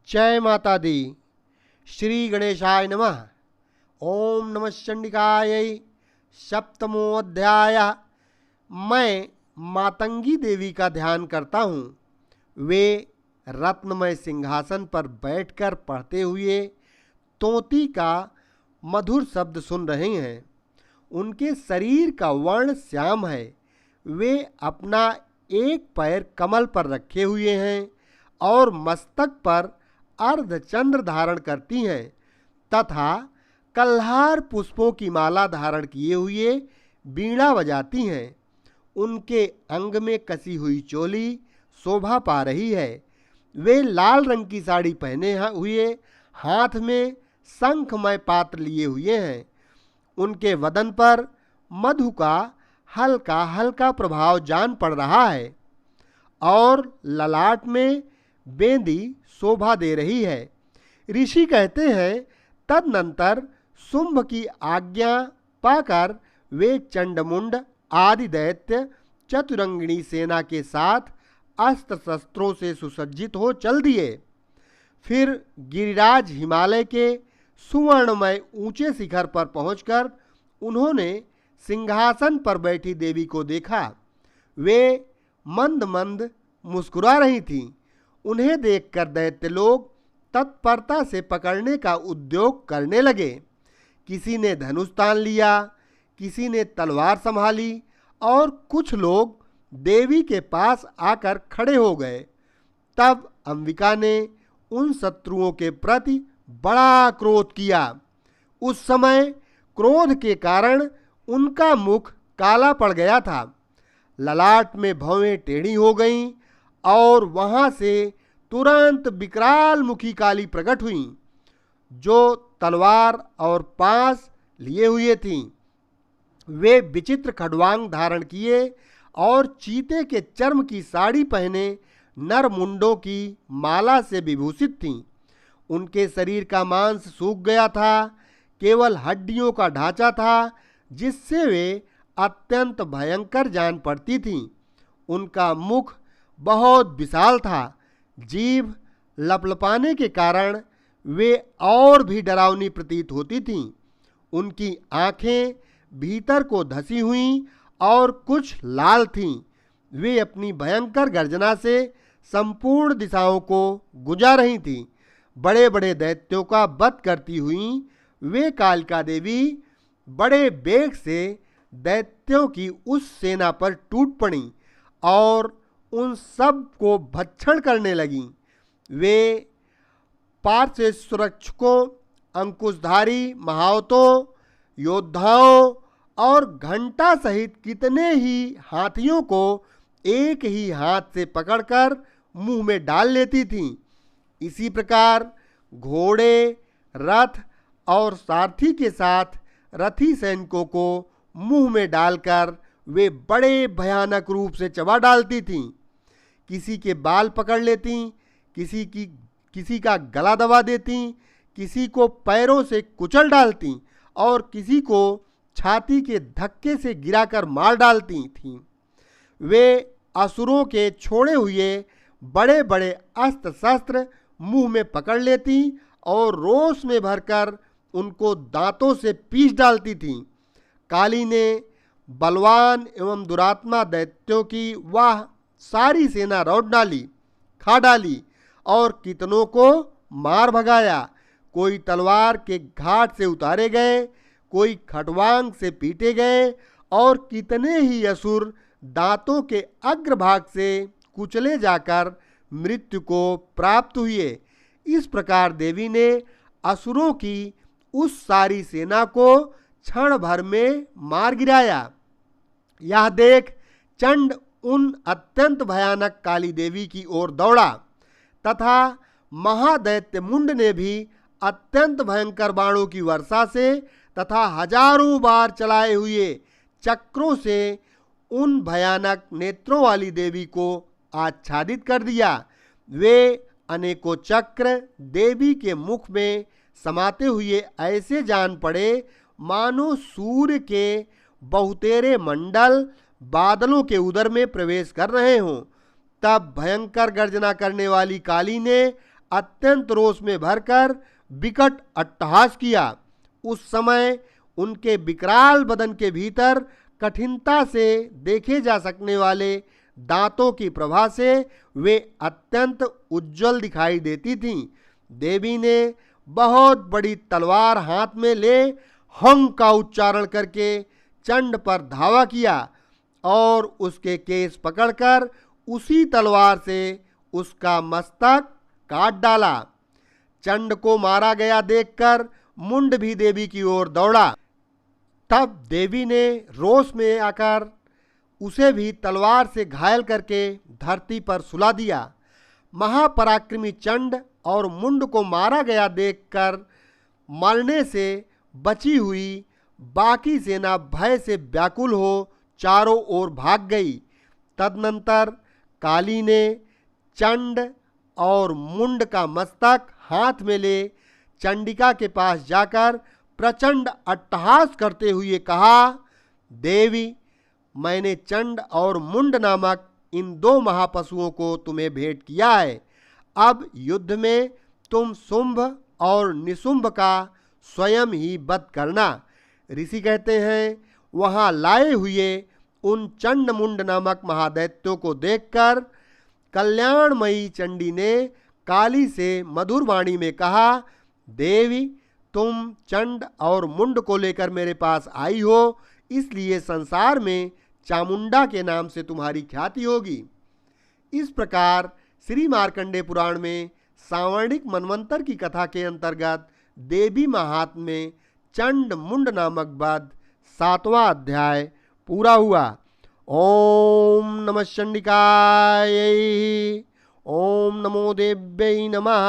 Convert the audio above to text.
जय माता दी। श्री गणेशाय नमः। ओम नमः चंडिकायै। सप्तमोऽध्याय। मैं मातंगी देवी का ध्यान करता हूँ। वे रत्नमय सिंहासन पर बैठकर पढ़ते हुए तोती का मधुर शब्द सुन रहे हैं। उनके शरीर का वर्ण श्याम है। वे अपना एक पैर कमल पर रखे हुए हैं और मस्तक पर अर्धचंद्र धारण करती हैं तथा कल्हार पुष्पों की माला धारण किए हुए बीड़ा बजाती हैं। उनके अंग में कसी हुई चोली शोभा पा रही है। वे लाल रंग की साड़ी पहने हुए हाथ में शंखमय पात्र लिए हुए हैं। उनके वदन पर मधु का हल्का हल्का प्रभाव जान पड़ रहा है और ललाट में बेंदी शोभा दे रही है। ऋषि कहते हैं तदनंतर शुंभ की आज्ञा पाकर वे चंडमुंड आदि दैत्य चतुरंगिणी सेना के साथ अस्त्र शस्त्रों से सुसज्जित हो चल दिए। फिर गिरिराज हिमालय के सुवर्णमय ऊंचे शिखर पर पहुंचकर उन्होंने सिंहासन पर बैठी देवी को देखा। वे मंद मंद मुस्कुरा रही थीं। उन्हें देखकर दैत्य लोग तत्परता से पकड़ने का उद्योग करने लगे। किसी ने धनुष तान लिया, किसी ने तलवार संभाली और कुछ लोग देवी के पास आकर खड़े हो गए। तब अंबिका ने उन शत्रुओं के प्रति बड़ा क्रोध किया। उस समय क्रोध के कारण उनका मुख काला पड़ गया था। ललाट में भौवें टेढ़ी हो गईं और वहां से तुरंत विकराल मुखी काली प्रकट हुई जो तलवार और पास लिए हुए थीं। वे विचित्र खड्वांग धारण किए और चीते के चर्म की साड़ी पहने नर मुंडों की माला से विभूषित थीं। उनके शरीर का मांस सूख गया था, केवल हड्डियों का ढांचा था जिससे वे अत्यंत भयंकर जान पड़ती थीं। उनका मुख बहुत विशाल था। जीभ लपलपाने के कारण वे और भी डरावनी प्रतीत होती थीं। उनकी आंखें भीतर को धसी हुईं और कुछ लाल थीं। वे अपनी भयंकर गर्जना से संपूर्ण दिशाओं को गुंजा रही थीं। बड़े बड़े दैत्यों का वध करती हुई वे कालिका देवी बड़े वेग से दैत्यों की उस सेना पर टूट पड़ी और उन सब को भक्षण करने लगीं। वे पार्श्व सुरक्षकों, अंकुशधारी महावतों, योद्धाओं और घंटा सहित कितने ही हाथियों को एक ही हाथ से पकड़कर मुंह में डाल लेती थीं। इसी प्रकार घोड़े, रथ और सारथी के साथ रथी सैनिकों को मुंह में डालकर वे बड़े भयानक रूप से चबा डालती थीं। किसी के बाल पकड़ लेती, किसी का गला दबा देती, किसी को पैरों से कुचल डालती और किसी को छाती के धक्के से गिराकर मार डालती थीं। वे असुरों के छोड़े हुए बड़े बड़े अस्त्र शस्त्र मुंह में पकड़ लेती और रोष में भरकर उनको दांतों से पीस डालती थीं। काली ने बलवान एवं दुरात्मा दैत्यों की वह सारी सेना रौंद डाली, खा डाली और कितनों को मार भगाया। कोई तलवार के घाट से उतारे गए, कोई खटवांग से पीटे गए और कितने ही असुर दांतों के अग्रभाग से कुचले जाकर मृत्यु को प्राप्त हुए। इस प्रकार देवी ने असुरों की उस सारी सेना को क्षण भर में मार गिराया। यह देख चंड उन अत्यंत भयानक काली देवी की ओर दौड़ा तथा महादैत्य मुंड ने भी अत्यंत भयंकर बाणों की वर्षा से तथा हजारों बार चलाए हुए चक्रों से उन भयानक नेत्रों वाली देवी को आच्छादित कर दिया। वे अनेकों चक्र देवी के मुख में समाते हुए ऐसे जान पड़े मानो सूर्य के बहुतेरे मंडल बादलों के उदर में प्रवेश कर रहे हों। तब भयंकर गर्जना करने वाली काली ने अत्यंत रोष में भरकर विकट अट्टहास किया। उस समय उनके विकराल बदन के भीतर कठिनता से देखे जा सकने वाले दांतों की प्रभा से वे अत्यंत उज्जवल दिखाई देती थीं। देवी ने बहुत बड़ी तलवार हाथ में ले हंग का उच्चारण करके चंड पर धावा किया और उसके केस पकड़कर उसी तलवार से उसका मस्तक काट डाला। चंड को मारा गया देखकर मुंड भी देवी की ओर दौड़ा। तब देवी ने रोष में आकर उसे भी तलवार से घायल करके धरती पर सुला दिया। महापराक्रमी चंड और मुंड को मारा गया देखकर मरने से बची हुई बाकी सेना भय से व्याकुल हो चारों ओर भाग गई। तदनंतर काली ने चंड और मुंड का मस्तक हाथ में ले चंडिका के पास जाकर प्रचंड अट्टहास करते हुए कहा, देवी, मैंने चंड और मुंड नामक इन दो महापशुओं को तुम्हें भेंट किया है। अब युद्ध में तुम शुंभ और निशुंभ का स्वयं ही वध करना। ऋषि कहते हैं, वहां लाए हुए उन चंड मुंड नामक महादैत्यों को देखकर कल्याणमयी चंडी ने काली से मधुर वाणी में कहा, देवी, तुम चंड और मुंड को लेकर मेरे पास आई हो, इसलिए संसार में चामुंडा के नाम से तुम्हारी ख्याति होगी। इस प्रकार श्री मार्कंडेय पुराण में सांवर्णिक मनवंतर की कथा के अंतर्गत देवी महात्म्य में चंड मुंड नामक वध 7वां अध्याय पूरा हुआ। ओम नमः चंडिकायै। ओम नमो देव्यै नमः।